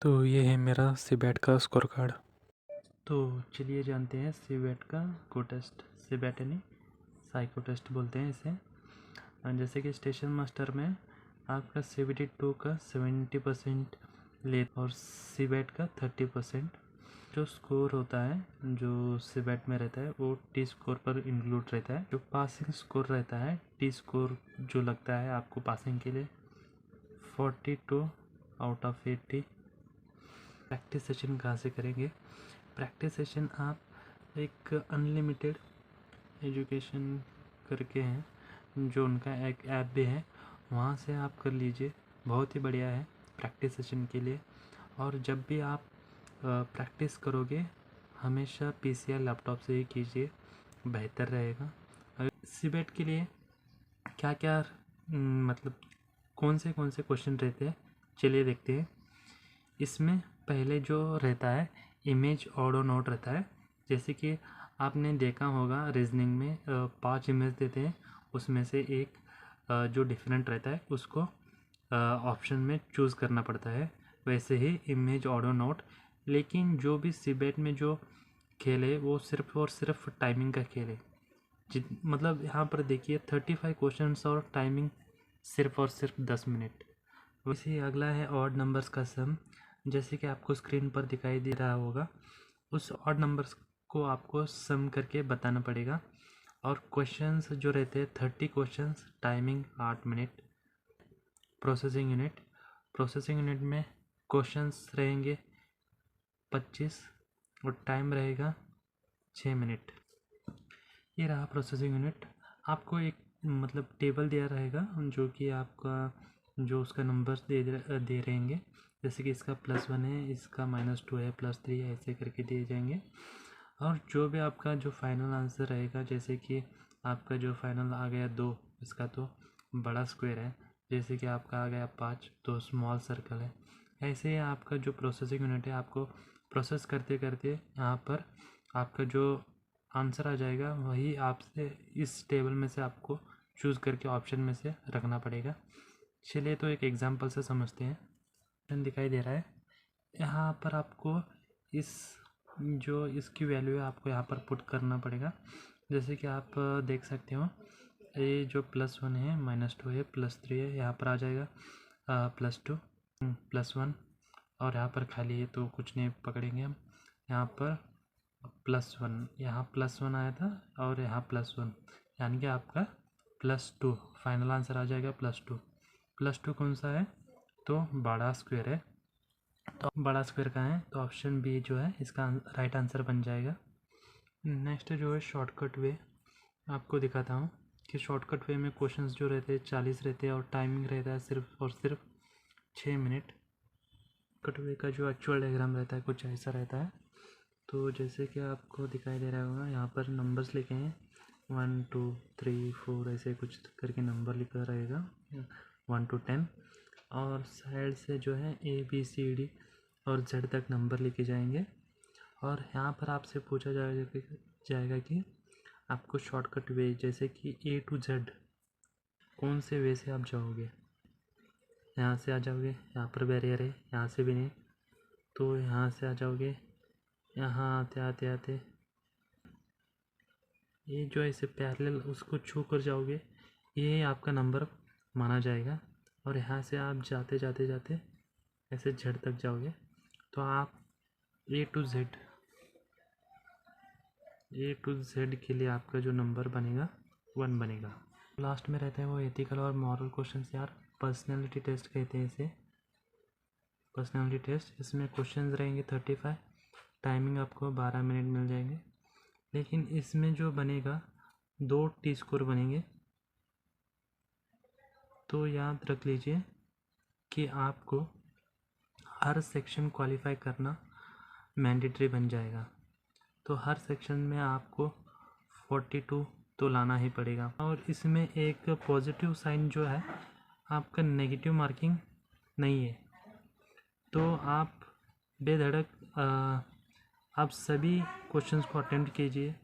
तो ये है मेरा सीबैट का स्कोर कार्ड। तो चलिए जानते हैं सीबैट का को टेस्ट। सीबैट यानी साइको टेस्ट बोलते हैं इसे। जैसे कि स्टेशन मास्टर में आपका CBT 2 का 70% ले और सीबैट का 30%। जो स्कोर होता है जो सीबैट में रहता है वो टी स्कोर पर इंक्लूड रहता है। जो पासिंग स्कोर रहता है टी स्कोर जो लगता है आपको पासिंग के लिए 42 आउट ऑफ 80। प्रैक्टिस सेशन कहाँ से करेंगे? प्रैक्टिस सेशन आप एक अनलिमिटेड एजुकेशन करके हैं जो उनका एक ऐप भी है, वहाँ से आप कर लीजिए। बहुत ही बढ़िया है प्रैक्टिस सेशन के लिए। और जब भी आप प्रैक्टिस करोगे हमेशा PC या लैपटॉप से ही कीजिए, बेहतर रहेगा। सीबैट के लिए क्या क्या मतलब कौन से क्वेश्चन रहते हैं चलिए देखते हैं। इसमें पहले जो रहता है इमेज ऑडियो नोट रहता है। जैसे कि आपने देखा होगा रीजनिंग में 5 इमेज देते हैं, उसमें से एक जो डिफरेंट रहता है उसको ऑप्शन में चूज़ करना पड़ता है। वैसे ही इमेज ऑडियो नोट, लेकिन जो भी सीबैट में जो खेल है वो सिर्फ और सिर्फ टाइमिंग का खेल है। मतलब यहाँ पर देखिए 35 क्वेश्चंस और टाइमिंग सिर्फ और सिर्फ 10 मिनट। वैसे अगला है ऑड नंबर्स का सम। जैसे कि आपको स्क्रीन पर दिखाई दे रहा होगा, उस ऑड नंबर्स को आपको सम करके बताना पड़ेगा। और क्वेश्चंस जो रहते हैं 30 questions, timing 8 minute. Processing unit में क्वेश्चंस रहेंगे 25 और टाइम रहेगा 6 मिनट। ये रहा प्रोसेसिंग यूनिट। आपको एक मतलब टेबल दिया रहेगा जो कि आपका जो उसका नंबर्स दे रहेंगे। जैसे कि इसका +1 है, इसका -2 है, +3 है, ऐसे करके दिए जाएंगे। और जो भी आपका जो फाइनल आंसर रहेगा, जैसे कि आपका जो फाइनल आ गया 2, इसका तो बड़ा स्क्वायर है। जैसे कि आपका आ गया 5 तो स्मॉल सर्कल है। ऐसे ही आपका जो प्रोसेसिंग यूनिट है आपको प्रोसेस करते करते यहाँ पर आपका जो आंसर आ जाएगा वही आपसे इस टेबल में से आपको चूज़ करके ऑप्शन में से रखना पड़ेगा। चलिए तो एक एग्जांपल से समझते हैं। ऑप्शन दिखाई दे रहा है, यहाँ पर आपको इस जो इसकी वैल्यू है आपको यहाँ पर पुट करना पड़ेगा। जैसे कि आप देख सकते हो ये जो +1 है, -2 है, +3 है, यहाँ पर आ जाएगा +2 +1 और यहाँ पर खाली है तो कुछ नहीं पकड़ेंगे हम। यहाँ पर +1, यहाँ +1 आया था और यहाँ +1, यानी कि आपका +2 फाइनल आंसर आ जाएगा। +2 कौन सा है? तो बड़ा स्क्वायर है। तो बड़ा स्क्वायर का है तो ऑप्शन बी जो है इसका राइट आंसर बन जाएगा। नेक्स्ट जो है शॉर्टकट वे, आपको दिखाता हूँ कि शॉर्टकट वे में क्वेश्चंस जो रहते हैं 40 रहते हैं और टाइमिंग रहता है सिर्फ और सिर्फ 6 मिनट। शॉर्टकट वे का जो एक्चुअल डायग्राम रहता है कुछ ऐसा रहता है। तो जैसे कि आपको दिखाई दे रहा होगा यहाँ पर नंबर्स लिखे हैं 1 2 3 4 ऐसे कुछ करके नंबर लिखा रहेगा 1 to 10। और साइड से जो है ABCD और Z तक नंबर लिखे जाएंगे। और यहाँ पर आपसे पूछा जाएगा कि आपको शॉर्टकट वे जैसे कि A to Z कौन से वे से आप जाओगे। यहाँ से आ जाओगे, यहाँ पर बैरियर है, यहाँ से भी नहीं तो यहाँ से आ जाओगे। यहाँ आते आते आते ये जो ऐसे पैरेलल उसको छू कर जाओगे, ये आपका नंबर माना जाएगा। और यहाँ से आप जाते जाते जाते ऐसे Z तक जाओगे तो आप A to Z के लिए आपका जो नंबर बनेगा 1 बनेगा। लास्ट में रहता है वो एथिकल और मॉरल क्वेश्चन। यार पर्सनैलिटी टेस्ट कहते हैं इसे, पर्सनैलिटी टेस्ट। इसमें क्वेश्चंस रहेंगे 35, टाइमिंग आपको 12 मिनट मिल जाएंगे। लेकिन इसमें जो बनेगा 2 टी स्कोर बनेंगे। तो याद रख लीजिए कि आपको हर सेक्शन क्वालिफाई करना मैंडेटरी बन जाएगा। तो हर सेक्शन में आपको 42 तो लाना ही पड़ेगा। और इसमें एक पॉजिटिव साइन जो है आपका नेगेटिव मार्किंग नहीं है। तो आप बेधड़क आप सभी क्वेश्चंस को अटेम्प्ट कीजिए।